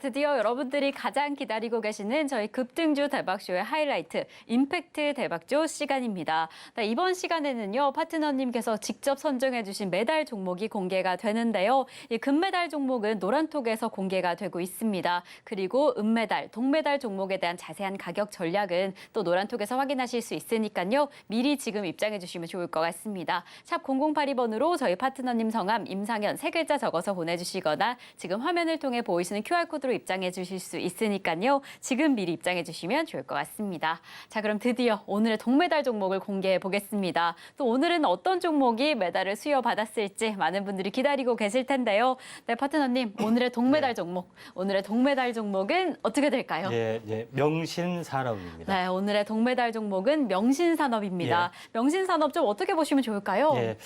드디어 여러분들이 가장 기다리고 계시는 저희 급등주 대박쇼의 하이라이트, 임팩트 대박조 시간입니다. 이번 시간에는요, 파트너님께서 직접 선정해주신 매달 종목이 공개가 되는데요. 이 금메달 종목은 노란톡에서 공개가 되고 있습니다. 그리고 은메달, 동메달 종목에 대한 자세한 가격 전략은 또 노란톡에서 확인하실 수 있으니까요. 미리 지금 입장해주시면 좋을 것 같습니다. 샵 0082번으로 저희 파트너님 성함, 임상현 세 글자 적어서 보내주시거나 지금 화면을 통해 보이시는 QR QR코드로 입장해 주실 수 있으니까요. 지금 미리 입장해 주시면 좋을 것 같습니다. 자, 그럼 드디어 오늘의 동메달 종목을 공개해 보겠습니다. 또 오늘은 어떤 종목이 메달을 수여받았을지 많은 분들이 기다리고 계실 텐데요. 네, 파트너님, 오늘의 동메달 종목, 오늘의 동메달 종목은 어떻게 될까요? 예, 명신산업입니다. 네, 오늘의 동메달 종목은 명신산업입니다. 명신산업 좀 어떻게 보시면 좋을까요? 예.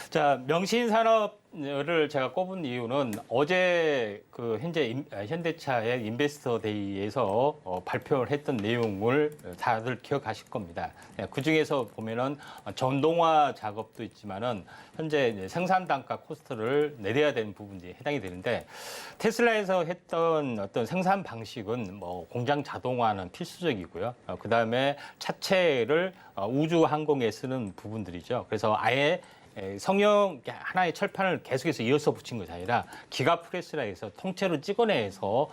자, 명신산업을 제가 꼽은 이유는 어제 그 현대차의 인베스터 데이에서 발표를 했던 내용을 다들 기억하실 겁니다. 그 중에서 보면은 전동화 작업도 있지만은 현재 이제 생산 단가 코스트를 내려야 되는 부분이 해당이 되는데 테슬라에서 했던 어떤 생산 방식은 뭐 공장 자동화는 필수적이고요. 그 다음에 차체를 우주 항공에 쓰는 부분들이죠. 그래서 아예 성형 하나의 철판을 계속해서 이어서 붙인 것이 아니라 기가 프레스라 해서 통째로 찍어내서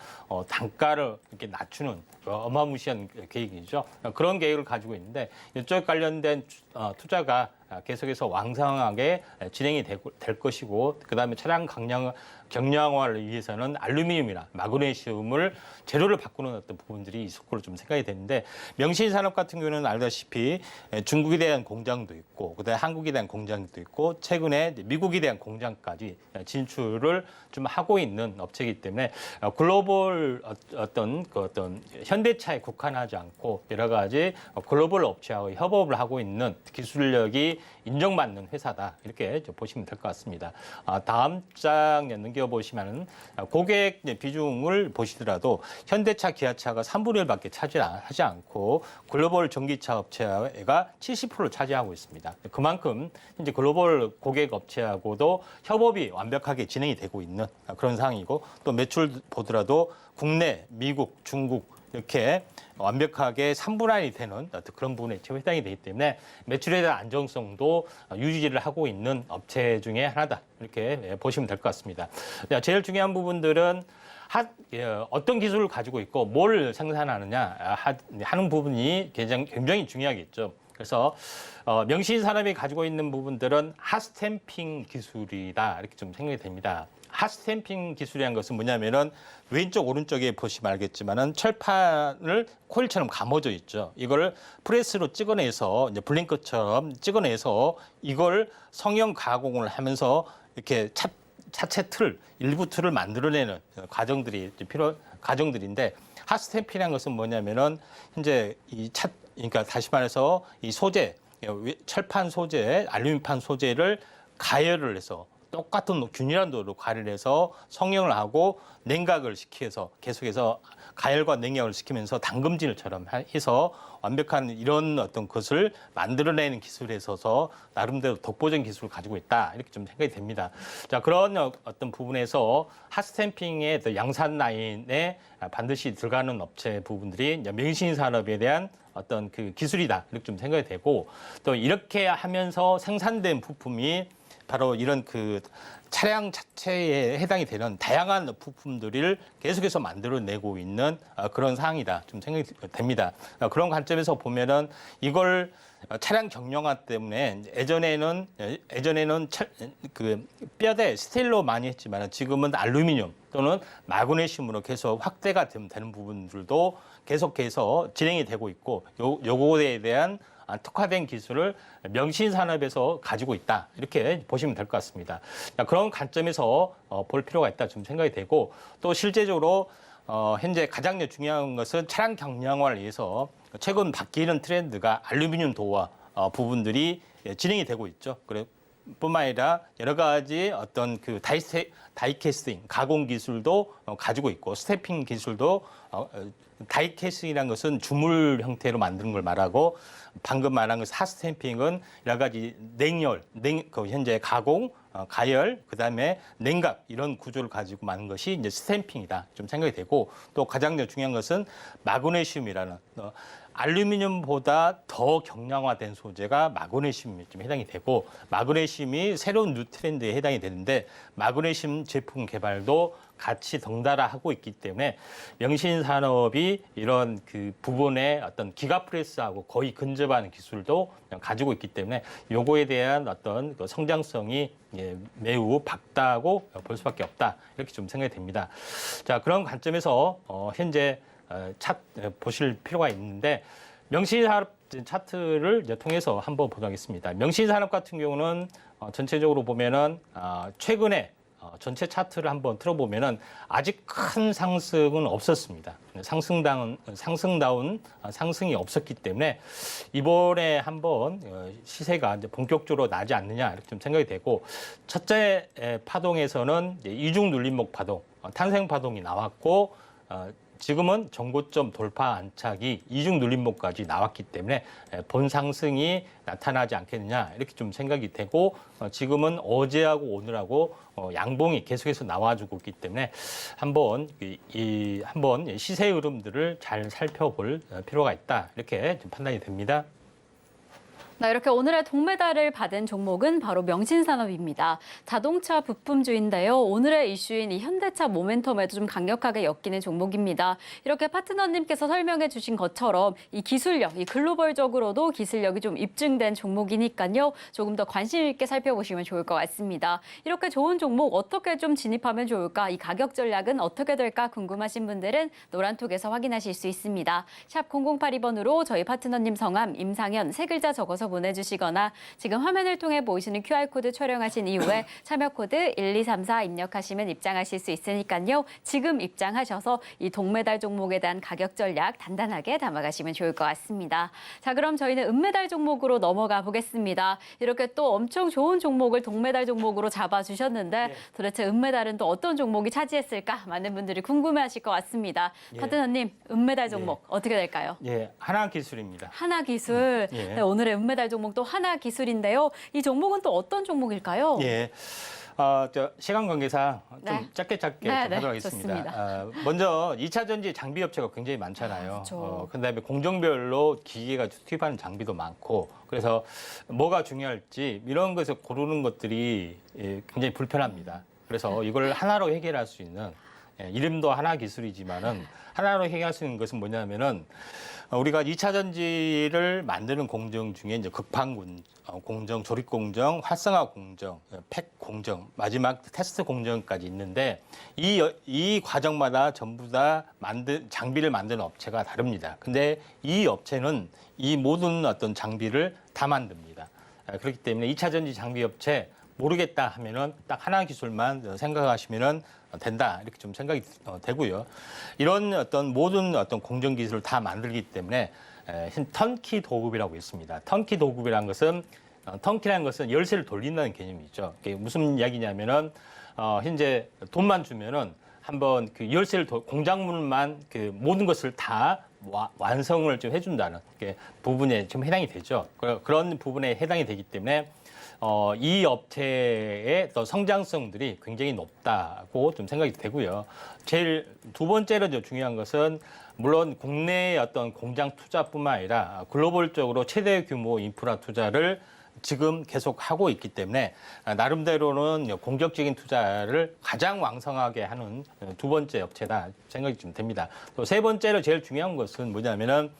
단가를 이렇게 낮추는 어마무시한 계획이죠. 그런 계획을 가지고 있는데 이쪽 관련된 투자가 계속해서 왕성하게 진행이 될 것이고 그다음에 차량 경량화를 위해서는 알루미늄이나 마그네슘을 재료를 바꾸는 어떤 부분들이 있을 걸로 좀 생각이 되는데 명신산업 같은 경우는 알다시피 중국에 대한 공장도 있고 그다음에 한국에 대한 공장도 있고 최근에 미국에 대한 공장까지 진출을 좀 하고 있는 업체이기 때문에 글로벌 어떤 현대차에 국한하지 않고 여러 가지 글로벌 업체하고 협업을 하고 있는 기술력이 인정받는 회사다 이렇게 보시면 될 것 같습니다. 다음 장 넘겨보시면은 고객 비중을 보시더라도 현대차, 기아차가 3분의 1밖에 차지하지 않고 글로벌 전기차 업체가 70%를 차지하고 있습니다. 그만큼 이제 글로벌 고객 업체하고도 협업이 완벽하게 진행이 되고 있는 그런 상황이고 또 매출 보더라도 국내, 미국, 중국 이렇게 완벽하게 3분할이 되는 그런 부분에 해당이 되기 때문에 매출에 대한 안정성도 유지를 하고 있는 업체 중에 하나다. 이렇게 보시면 될 것 같습니다. 제일 중요한 부분들은 어떤 기술을 가지고 있고 뭘 생산하느냐 하는 부분이 굉장히 중요하겠죠. 그래서 명신산업이 가지고 있는 부분들은 핫스탬핑 기술이다. 이렇게 좀 생각이 됩니다. 핫스탬핑 기술이라는 것은 뭐냐면은 왼쪽 오른쪽에 보시면 알겠지만은 철판을 코일처럼 감아져 있죠. 이걸 프레스로 찍어내서 이제 블링크처럼 찍어내서 이걸 성형 가공을 하면서 이렇게 차체 일부 틀을 만들어내는 과정들인데 핫스탬핑이라는 것은 뭐냐면은 현재 그러니까 다시 말해서 이 소재 철판 소재, 알루미늄판 소재를 가열을 해서 똑같은 균일한 도로 가열을 해서 성형을 하고 냉각을 시켜서 계속해서 가열과 냉각을 시키면서 담금질처럼 해서 완벽한 이런 어떤 것을 만들어내는 기술에 있어서 나름대로 독보적인 기술을 가지고 있다 이렇게 좀 생각이 됩니다. 자, 그런 어떤 부분에서 핫스탬핑의 양산 라인에 반드시 들어가는 업체 부분들이 명신 산업에 대한 어떤 그 기술이다 이렇게 좀 생각이 되고 또 이렇게 하면서 생산된 부품이 바로 이런 그 차량 자체에 해당이 되는 다양한 부품들을 계속해서 만들어내고 있는 그런 상황이다 좀 생각이 됩니다. 그런 관점에서 보면은 이걸 차량 경량화 때문에 예전에는 그 뼈대 스테일로 많이 했지만 지금은 알루미늄 또는 마그네슘으로 계속 확대가 되는 부분들도 계속해서 진행이 되고 있고 요거에 대한 특화된 기술을 명신산업에서 가지고 있다 이렇게 보시면 될 것 같습니다. 그런 관점에서 볼 필요가 있다 좀 생각이 되고 또 실제적으로 현재 가장 중요한 것은 차량 경량화를 위해서 최근 바뀌는 트렌드가 알루미늄 도화 부분들이 진행이 되고 있죠. 뿐만 아니라 여러 가지 어떤 그 다이캐스팅 가공 기술도 가지고 있고 스태핑 기술도 다이캐스팅이라는 것은 주물 형태로 만드는 걸 말하고 방금 말한 것 핫스탬핑은 여러 가지 현재 가공, 가열, 그다음에 냉각 이런 구조를 가지고 만든 것이 이제 스탬핑이다 좀 생각이 되고 또 가장 중요한 것은 마그네슘이라는 알루미늄보다 더 경량화된 소재가 마그네슘이 좀 해당이 되고 마그네슘이 새로운 뉴트렌드에 해당이 되는데 마그네슘 제품 개발도 같이 덩달아 하고 있기 때문에 명신산업이 이런 그 부분의 어떤 기가프레스하고 거의 근접하는 기술도 가지고 있기 때문에 요거에 대한 어떤 그 성장성이 매우 밝다고 볼 수밖에 없다 이렇게 좀 생각이 됩니다. 자, 그런 관점에서 현재 보실 필요가 있는데 명신산업 차트를 이제 통해서 한번 보도록 하겠습니다. 명신산업 같은 경우는 전체적으로 보면은 최근에 전체 차트를 한번 틀어보면은 아직 큰 상승은 없었습니다. 상승다운 상승이 없었기 때문에 이번에 한번 시세가 이제 본격적으로 나지 않느냐 이렇게 좀 생각이 되고 첫째 파동에서는 이제 이중 눌림목 파동, 탄생 파동이 나왔고 지금은 정고점 돌파 안착이 이중 눌림목까지 나왔기 때문에 본 상승이 나타나지 않겠느냐 이렇게 좀 생각이 되고 지금은 어제하고 오늘하고 양봉이 계속해서 나와주고 있기 때문에 한번 한번 시세 흐름들을 잘 살펴볼 필요가 있다 이렇게 좀 판단이 됩니다. 네, 이렇게 오늘의 동메달을 받은 종목은 바로 명신산업입니다. 자동차 부품주인데요. 오늘의 이슈인 이 현대차 모멘텀에도 좀 강력하게 엮이는 종목입니다. 이렇게 파트너님께서 설명해 주신 것처럼 이 기술력, 이 글로벌적으로도 기술력이 좀 입증된 종목이니까요. 조금 더 관심 있게 살펴보시면 좋을 것 같습니다. 이렇게 좋은 종목 어떻게 좀 진입하면 좋을까? 이 가격 전략은 어떻게 될까 궁금하신 분들은 노란톡에서 확인하실 수 있습니다. 샵 0082번으로 저희 파트너님 성함, 임상현 세 글자 적어서 보내주시거나 지금 화면을 통해 보이시는 QR코드 촬영하신 이후에 참여코드 1234 입력하시면 입장하실 수 있으니까요. 지금 입장하셔서 이 동메달 종목에 대한 가격 전략 단단하게 담아가시면 좋을 것 같습니다. 자, 그럼 저희는 은메달 종목으로 넘어가 보겠습니다. 이렇게 또 엄청 좋은 종목을 동메달 종목으로 잡아주셨는데 도대체 은메달은 또 어떤 종목이 차지했을까? 많은 분들이 궁금해하실 것 같습니다. 파트너님, 은메달 종목 어떻게 될까요? 예, 하나기술입니다. 하나기술. 예. 네, 오늘의 은메달 종목도 하나기술인데요. 이 종목은 또 어떤 종목일까요? 예. 시간 관계상 좀 네. 짧게 좀 네, 하도록 네, 하겠습니다. 좋습니다. 먼저 2차 전지 장비 업체가 굉장히 많잖아요. 그렇죠. 그다음에 공정별로 기계가 투입하는 장비도 많고 그래서 뭐가 중요할지 이런 것을 고르는 것들이 굉장히 불편합니다. 그래서 이걸 하나로 해결할 수 있는 이름도 하나 기술이지만은 하나로 해결할 수 있는 것은 뭐냐면은 우리가 2차 전지를 만드는 공정 중에 이제 극판 공정, 조립 공정, 활성화 공정, 팩 공정, 마지막 테스트 공정까지 있는데 이 과정마다 전부 다 장비를 만드는 업체가 다릅니다. 근데 이 업체는 이 모든 어떤 장비를 다 만듭니다. 그렇기 때문에 2차 전지 장비 업체 모르겠다 하면은 딱 하나 기술만 생각하시면은 된다 이렇게 좀 생각이 되고요. 이런 어떤 모든 어떤 공정 기술을 다 만들기 때문에 턴키 도급이라고 있습니다. 턴키 도급이라는 것은 턴키라는 것은 열쇠를 돌린다는 개념이죠. 이게 무슨 이야기냐면은 현재 돈만 주면은 한번 그 열쇠를 공작물만 그 모든 것을 다 완성을 좀 해준다는 부분에 좀 해당이 되죠. 그런 부분에 해당이 되기 때문에. 이 업체의 또 성장성들이 굉장히 높다고 좀 생각이 되고요. 제일 두 번째로 중요한 것은 물론 국내의 어떤 공장 투자뿐만 아니라 글로벌적으로 최대 규모 인프라 투자를 지금 계속 하고 있기 때문에 나름대로는 공격적인 투자를 가장 왕성하게 하는 두 번째 업체다 생각이 좀 됩니다. 또 세 번째로 제일 중요한 것은 뭐냐면은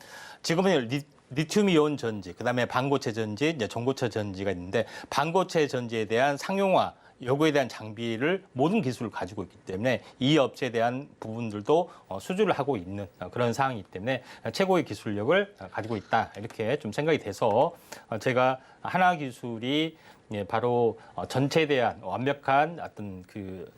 지금은 리튬이온 전지, 그다음에 반고체 전지, 이제 전고체 전지가 있는데 반고체 전지에 대한 상용화 요구에 대한 장비를 모든 기술을 가지고 있기 때문에 이 업체에 대한 부분들도 수주를 하고 있는 그런 상황이기 때문에 최고의 기술력을 가지고 있다 이렇게 좀 생각이 돼서 제가 하나기술이 바로 전체에 대한 완벽한 어떤 그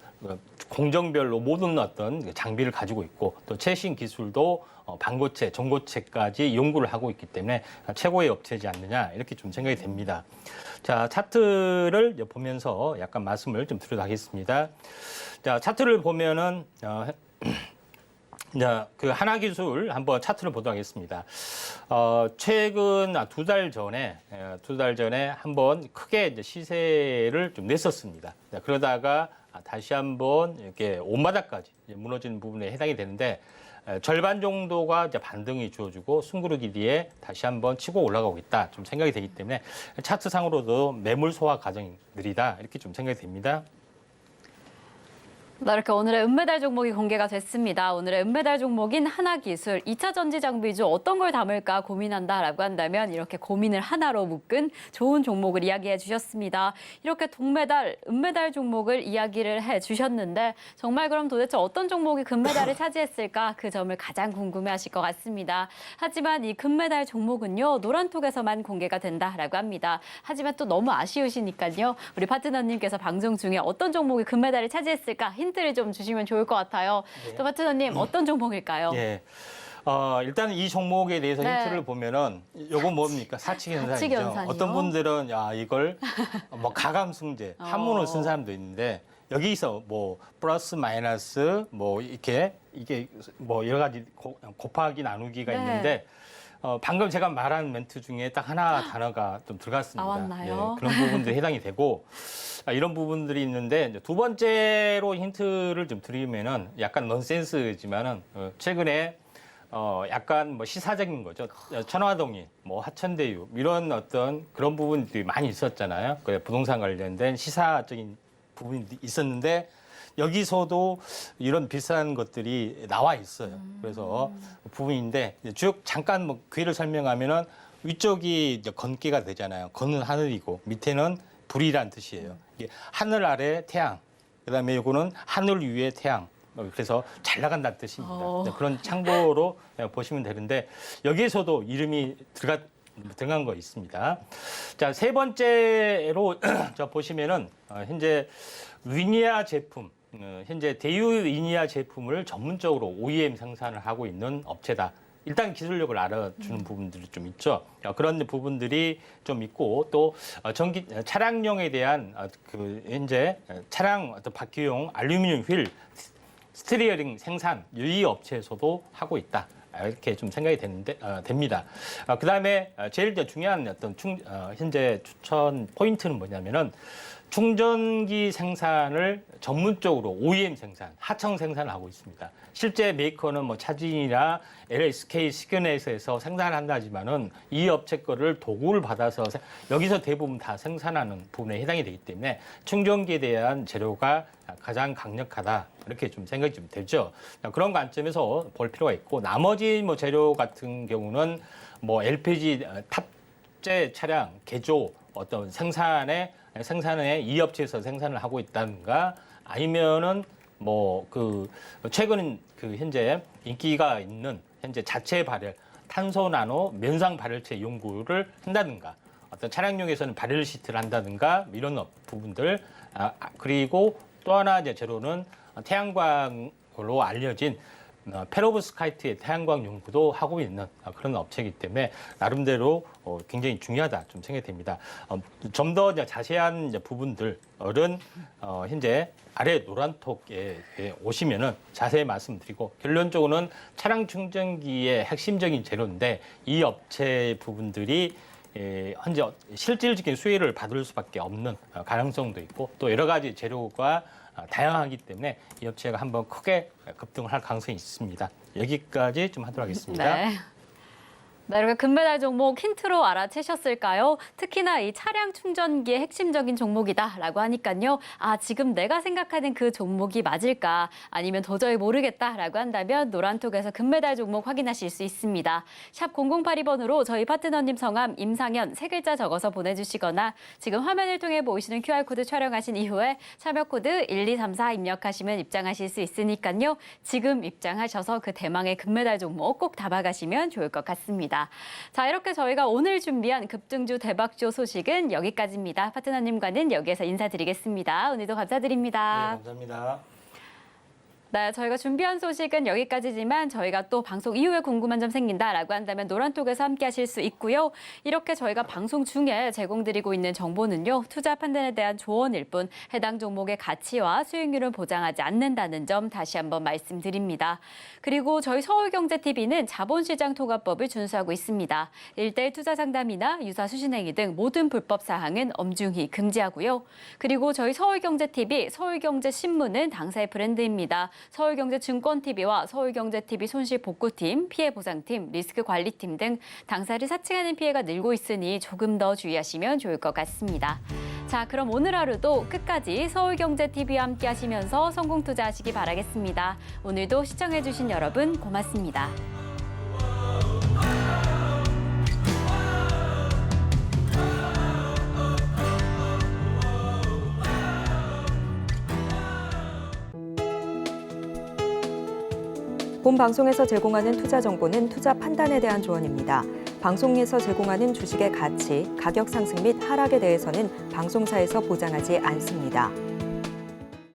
공정별로 모든 어떤 장비를 가지고 있고 또 최신 기술도 반고체, 전고체까지 연구를 하고 있기 때문에 최고의 업체이지 않느냐 이렇게 좀 생각이 됩니다. 자, 차트를 보면서 약간 말씀을 좀 드리도록 하겠습니다. 자, 차트를 보면은 그 하나기술 한번 차트를 보도록 하겠습니다. 최근 두 달 전에 한번 크게 이제 시세를 좀 냈었습니다. 그러다가 다시 한번 이렇게 온바닥까지 무너지는 부분에 해당이 되는데 절반 정도가 이제 반등이 주어지고 숨고르기 뒤에 다시 한번 치고 올라가고 있다 좀 생각이 되기 때문에 차트상으로도 매물 소화 과정이 느리다 이렇게 좀 생각이 됩니다. 네, 이렇게 오늘의 은메달 종목이 공개가 됐습니다. 오늘의 은메달 종목인 하나기술, 2차 전지 장비주 어떤 걸 담을까 고민한다라고 한다면 이렇게 고민을 하나로 묶은 좋은 종목을 이야기해 주셨습니다. 이렇게 동메달, 은메달 종목을 이야기를 해 주셨는데 정말 그럼 도대체 어떤 종목이 금메달을 차지했을까 그 점을 가장 궁금해하실 것 같습니다. 하지만 이 금메달 종목은요, 노란톡에서만 공개가 된다라고 합니다. 하지만 또 너무 아쉬우시니까요, 우리 파트너님께서 방송 중에 어떤 종목이 금메달을 차지했을까 힌트를 좀 주시면 좋을 것 같아요. 네. 또 파트너님 어떤 종목일까요? 예. 일단 이 종목에 대해서 네. 힌트를 보면은 요건 뭡니까? 사칙연산이죠. 사칙연산이요? 어떤 분들은 야 이걸 뭐 가감승제 한문을 쓴 사람도 있는데 여기서 뭐 플러스 마이너스 뭐 이게 뭐 여러 가지 곱하기 나누기가 네. 있는데 방금 제가 말한 멘트 중에 딱 하나 단어가 좀 들어갔습니다. 나왔나요? 예, 그런 부분들이 해당이 되고 이런 부분들이 있는데 이제 두 번째로 힌트를 좀 드리면은 약간 넌센스지만은 최근에 약간 뭐 시사적인 거죠. 천화동인, 뭐 하천대유 이런 어떤 그런 부분들이 많이 있었잖아요. 그 부동산 관련된 시사적인 부분이 있었는데 여기서도 이런 비슷한 것들이 나와 있어요. 그래서 부분인데 쭉 잠깐 뭐 귀를 설명하면은 위쪽이 이제 건기가 되잖아요. 건은 하늘이고 밑에는 불이란 뜻이에요. 이게 하늘 아래 태양, 그다음에 이거는 하늘 위에 태양. 그래서 잘 나간다는 뜻입니다. 그런 참고로 보시면 되는데 여기에서도 이름이 들어간 거 있습니다. 자, 세 번째로 저 보시면은 현재 위니아 제품, 현재 대유 위니아 제품을 전문적으로 OEM 생산을 하고 있는 업체다. 일단 기술력을 알아주는 부분들이 좀 있죠. 그런 부분들이 좀 있고 또 전기 차량용에 대한 그 현재 차량 어떤 바퀴용 알루미늄 휠 스티어링 생산 이 업체에서도 하고 있다. 이렇게 좀 생각이 됩니다. 그다음에 제일 중요한 어떤 현재 추천 포인트는 뭐냐면은 충전기 생산을 전문적으로 OEM 생산, 하청 생산을 하고 있습니다. 실제 메이커는 뭐 차진이나 LSK 시그넷에서 생산을 한다지만은 이 업체 거를 도구를 받아서 여기서 대부분 다 생산하는 부분에 해당이 되기 때문에 충전기에 대한 재료가 가장 강력하다 이렇게 좀 생각이 좀 되죠. 그런 관점에서 볼 필요가 있고 나머지 뭐 재료 같은 경우는 뭐 LPG 탑재 차량 개조 어떤 생산에 이 업체에서 생산을 하고 있다든가 아니면은 뭐 그 최근 그 현재 인기가 있는 현재 자체 발열 탄소 나노 면상 발열체 연구를 한다든가 어떤 차량용에서는 발열 시트를 한다든가 이런 부분들 그리고 또 하나 이제 재료는 태양광으로 알려진 페로브스카이트의 태양광 연구도 하고 있는 그런 업체이기 때문에 나름대로 굉장히 중요하다 좀 생각이 됩니다. 좀 더 자세한 부분들은 현재 아래 노란톡에 오시면은 자세히 말씀드리고 결론적으로는 차량 충전기의 핵심적인 재료인데 이 업체 부분들이 현재 실질적인 수혜를 받을 수밖에 없는 가능성도 있고 또 여러 가지 재료가 다양하기 때문에 이 업체가 한번 크게 급등을 할 가능성이 있습니다. 여기까지 좀 하도록 하겠습니다. 네. 네, 이렇게 금메달 종목 힌트로 알아채셨을까요? 특히나 이 차량 충전기의 핵심적인 종목이다라고 하니까요. 아, 지금 내가 생각하는 그 종목이 맞을까? 아니면 도저히 모르겠다라고 한다면 노란톡에서 금메달 종목 확인하실 수 있습니다. 샵 0082번으로 저희 파트너님 성함 임상현 세 글자 적어서 보내주시거나 지금 화면을 통해 보이시는 QR코드 촬영하신 이후에 참여코드 1234 입력하시면 입장하실 수 있으니까요. 지금 입장하셔서 그 대망의 금메달 종목 꼭 담아가시면 좋을 것 같습니다. 자, 이렇게 저희가 오늘 준비한 급등주 대박주 소식은 여기까지입니다. 파트너님과는 여기에서 인사드리겠습니다. 오늘도 감사드립니다. 네, 감사합니다. 네, 저희가 준비한 소식은 여기까지지만 저희가 또 방송 이후에 궁금한 점 생긴다라고 한다면 노란톡에서 함께 하실 수 있고요. 이렇게 저희가 방송 중에 제공드리고 있는 정보는요. 투자 판단에 대한 조언일 뿐 해당 종목의 가치와 수익률을 보장하지 않는다는 점 다시 한번 말씀드립니다. 그리고 저희 서울경제TV는 자본시장 통합법을 준수하고 있습니다. 1:1 투자 상담이나 유사 수신행위 등 모든 불법 사항은 엄중히 금지하고요. 그리고 저희 서울경제TV, 서울경제신문은 당사의 브랜드입니다. 서울경제증권TV와 서울경제TV 손실복구팀, 피해보상팀, 리스크관리팀 등 당사를 사칭하는 피해가 늘고 있으니 조금 더 주의하시면 좋을 것 같습니다. 자, 그럼 오늘 하루도 끝까지 서울경제TV와 함께 하시면서 성공 투자하시기 바라겠습니다. 오늘도 시청해주신 여러분 고맙습니다. 본 방송에서 제공하는 투자 정보는 투자 판단에 대한 조언입니다. 방송에서 제공하는 주식의 가치, 가격 상승 및 하락에 대해서는 방송사에서 보장하지 않습니다.